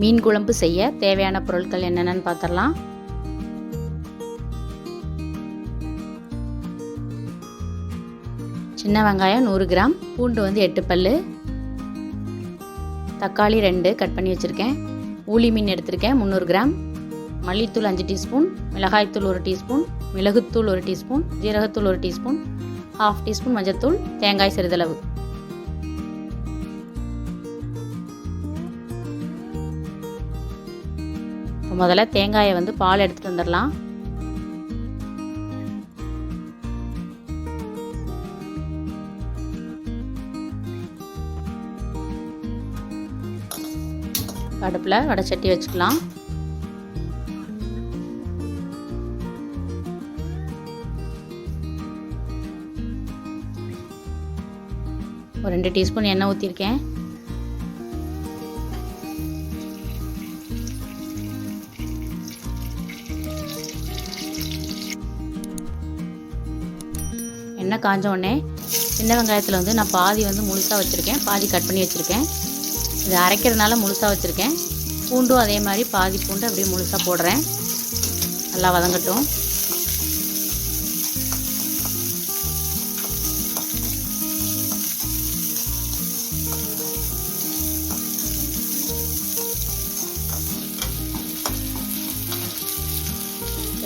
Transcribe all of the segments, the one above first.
மீன் குழம்பு செய்ய தேவையான பொருட்கள் என்னென்னு பார்த்துடலாம். சின்ன வெங்காயம் 100 கிராம், பூண்டு 8 பல், தக்காளி 2 கட் பண்ணி வச்சுருக்கேன், ஊளி மீன் எடுத்திருக்கேன் 300 கிராம், மல்லித்தூள் 5 டீஸ்பூன், மிளகாய்த்தூள் 1 டீஸ்பூன், மிளகுத்தூள் 1 டீஸ்பூன், ஜீரகத்தூள் 1 டீஸ்பூன், 1/2 டீஸ்பூன் மஞ்சத்தூள், தேங்காய் சிறிதளவு. முதல்ல தேங்காயை பால் எடுத்துகிட்டு வந்துடலாம். அடுப்பில் வடைச்சட்டி வச்சுக்கலாம். ஒரு 2 டீஸ்பூன் எண்ணெய் ஊற்றிருக்கேன். எண்ணெய் காஞ்ச உடனே சின்ன வெங்காயத்தில் நான் பாதி முழுசாக வச்சுருக்கேன், பாதி கட் பண்ணி வச்சுருக்கேன். இது அரைக்கிறதுனால முழுசாக வச்சுருக்கேன். பூண்டும் அதே மாதிரி பாதி பூண்டு அப்படியே முழுசாக போடுறேன். நல்லா வதங்கட்டும்.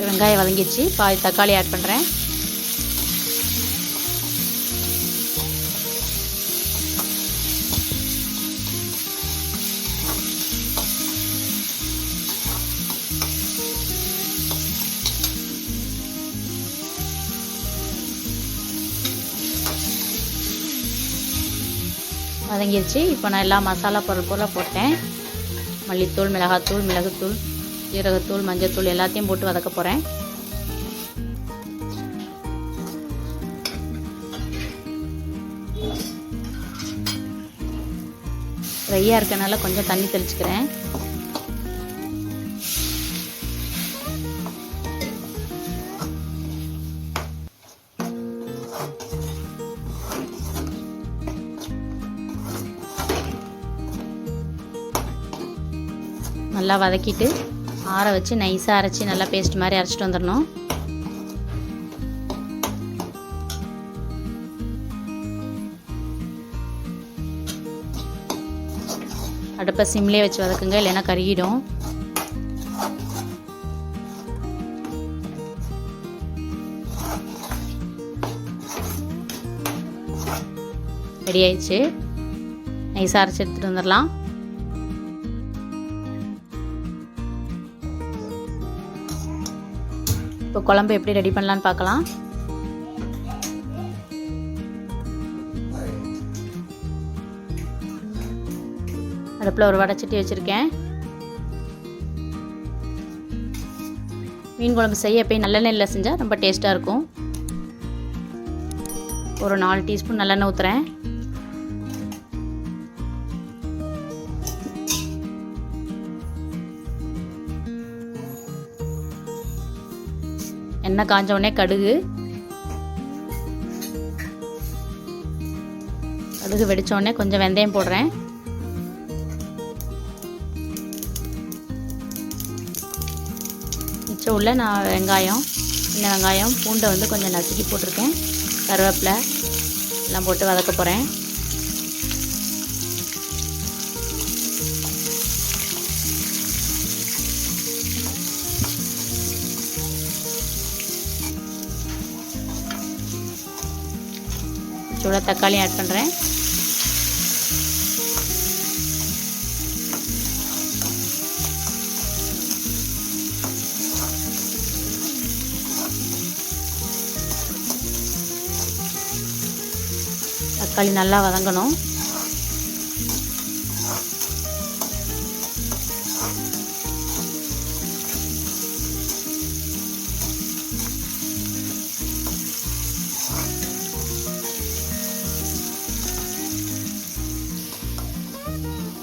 வெங்காயம் வதங்கிடுச்சு, பாதி தக்காளி ஆட் பண்ணுறேன். வதங்கிடுச்சு. இப்போ நான் எல்லா மசாலா பொருட்களாக போட்டேன். மல்லித்தூள், மிளகாத்தூள், மிளகுத்தூள், ஜீரகத்தூள், மஞ்சத்தூள் எல்லாத்தையும் போட்டு வதக்க போகிறேன். ட்ரையாக இருக்கனால கொஞ்சம் தண்ணி தெளிச்சுக்கிறேன். நல்லா வதக்கிட்டு ஆற வச்சு நைஸாக அரைச்சி நல்லா பேஸ்ட் மாதிரி அரைச்சிட்டு வந்துடணும். அடுப்பை சிம்லேயே வச்சு வதக்குங்க, இல்லைன்னா கருகிடும். ரெடி ஆயிடுச்சு. நைஸாக அரைச்சி எடுத்துகிட்டு வந்துடலாம். இப்போ குழம்பு எப்படி ரெடி பண்ணலான்னு பார்க்கலாம். அடுப்பில் ஒரு வடைச்சட்டி வச்சுருக்கேன். மீன் குழம்பு செய்ய எப்பயும் நல்லெண்ணெயில் செஞ்சால் ரொம்ப டேஸ்ட்டாக இருக்கும். ஒரு 4 டீஸ்பூன் நல்லெண்ணெய் ஊற்றுறேன். எண்ணெய் காஞ்ச உடனே கடுகு வெடிச்ச உடனே கொஞ்சம் வெந்தயம் போடுறேன். மிச்சம் உள்ள நான் வெங்காயம், சின்ன வெங்காயம், பூண்டை கொஞ்சம் நசுக்கி போட்டிருக்கேன். கருவேப்பிலை எல்லாம் போட்டு வதக்க போகிறேன். சூடாக தக்காளி ஆட் பண்ணுறேன். தக்காளி நல்லா வதங்கணும்.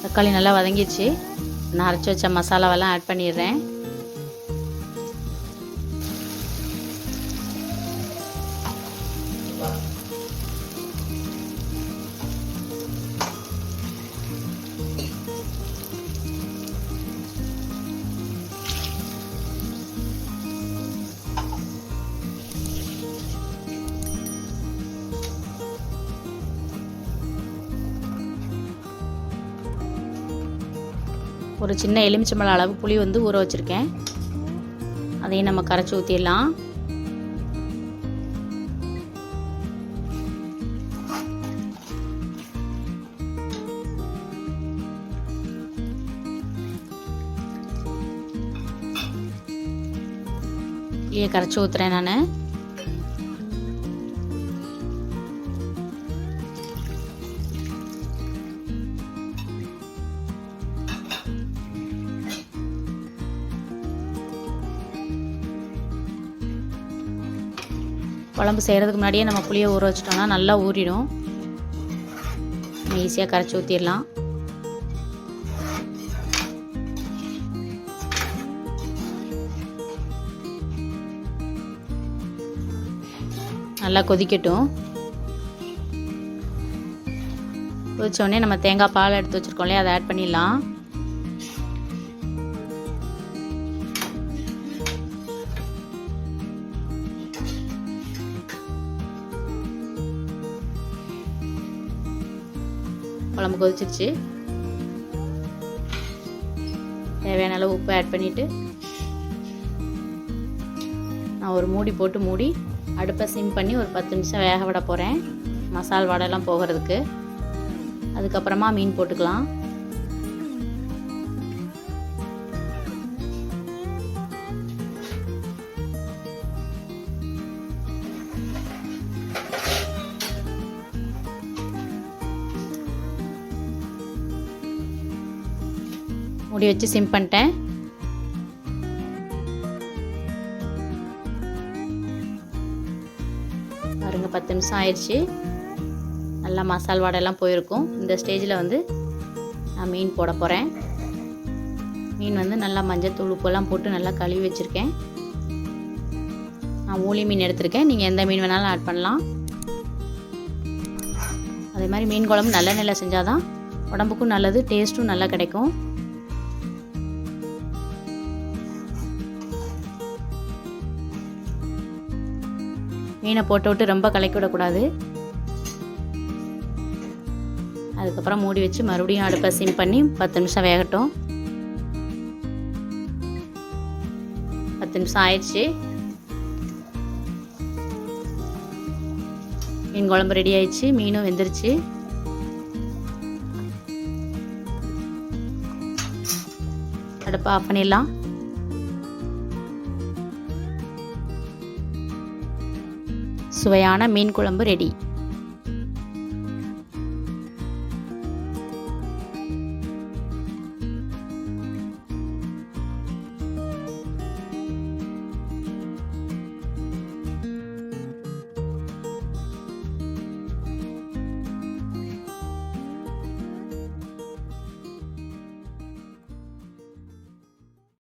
தக்காளி நல்லா வதங்கிடுச்சு. நான் அரைச்சி வச்ச மசாலாவெல்லாம் ஆட் பண்ணிடுறேன். ஒரு சின்ன எலுமிச்சம்பழம் அளவு புளி வந்து ஊற வச்சுருக்கேன். அதையும் நம்ம கரைச்சி ஊற்றிடலாம். புளியை கரைச்சி ஊற்றுறேன் நான். குழம்பு செய்கிறதுக்கு முன்னாடியே நம்ம புளியை ஊற வச்சிட்டோம்னா நல்லா ஊறிடும். நம்ம ஈஸியாக கரைச்சி ஊற்றிடலாம். நல்லா கொதிக்கட்டும். கொதிச்சோடனே நம்ம தேங்காய் பால் எடுத்து வச்சுருக்கோம் இல்லையா, அதை ஆட் பண்ணிடலாம். குழம்பு கொதிச்சிருச்சு. தேவையான அளவு உப்பு ஆட் பண்ணிவிட்டு நான் ஒரு மூடி போட்டு மூடி அடுப்பை சிம் பண்ணி ஒரு 10 நிமிஷம் வேக விட போகிறேன், மசால் வாடையெல்லாம் போகிறதுக்கு. அதுக்கப்புறமா மீன் போட்டுக்கலாம். மூடி வச்சு சிம் பண்ணிட்டேன். பாருங்க 10 நிமிஷம் ஆயிடுச்சு. நல்லா மசால் வாடையெல்லாம் போயிருக்கும். இந்த ஸ்டேஜில் வந்து நான் மீன் போட போகிறேன். மீன் வந்து நல்லா மஞ்சள் உப்பெல்லாம் போட்டு நல்லா கழுவி வச்சுருக்கேன். நான் ஊளி மீன் எடுத்திருக்கேன். நீங்கள் எந்த மீன் வேணாலும் ஆட் பண்ணலாம். அதே மாதிரி மீன் குழம்பு நல்லெண்ணெயில் செஞ்சால் தான் உடம்புக்கும் நல்லது, டேஸ்ட்டும் நல்லா கிடைக்கும். மீனை போட்டு விட்டு ரொம்ப கலக்கி விடக்கூடாது. அதுக்கப்புறம் மூடி வச்சு மறுபடியும் அடுப்பை சிம் பண்ணி 10 நிமிஷம் வேகட்டும். 10 நிமிஷம் ஆயிடுச்சு. மீன் குழம்பு ரெடி ஆயிடுச்சு. மீனும் வெந்துருச்சு. அடுப்பை ஆஃப் பண்ணிடலாம். சுவையான மீன் குழம்பு ரெடி.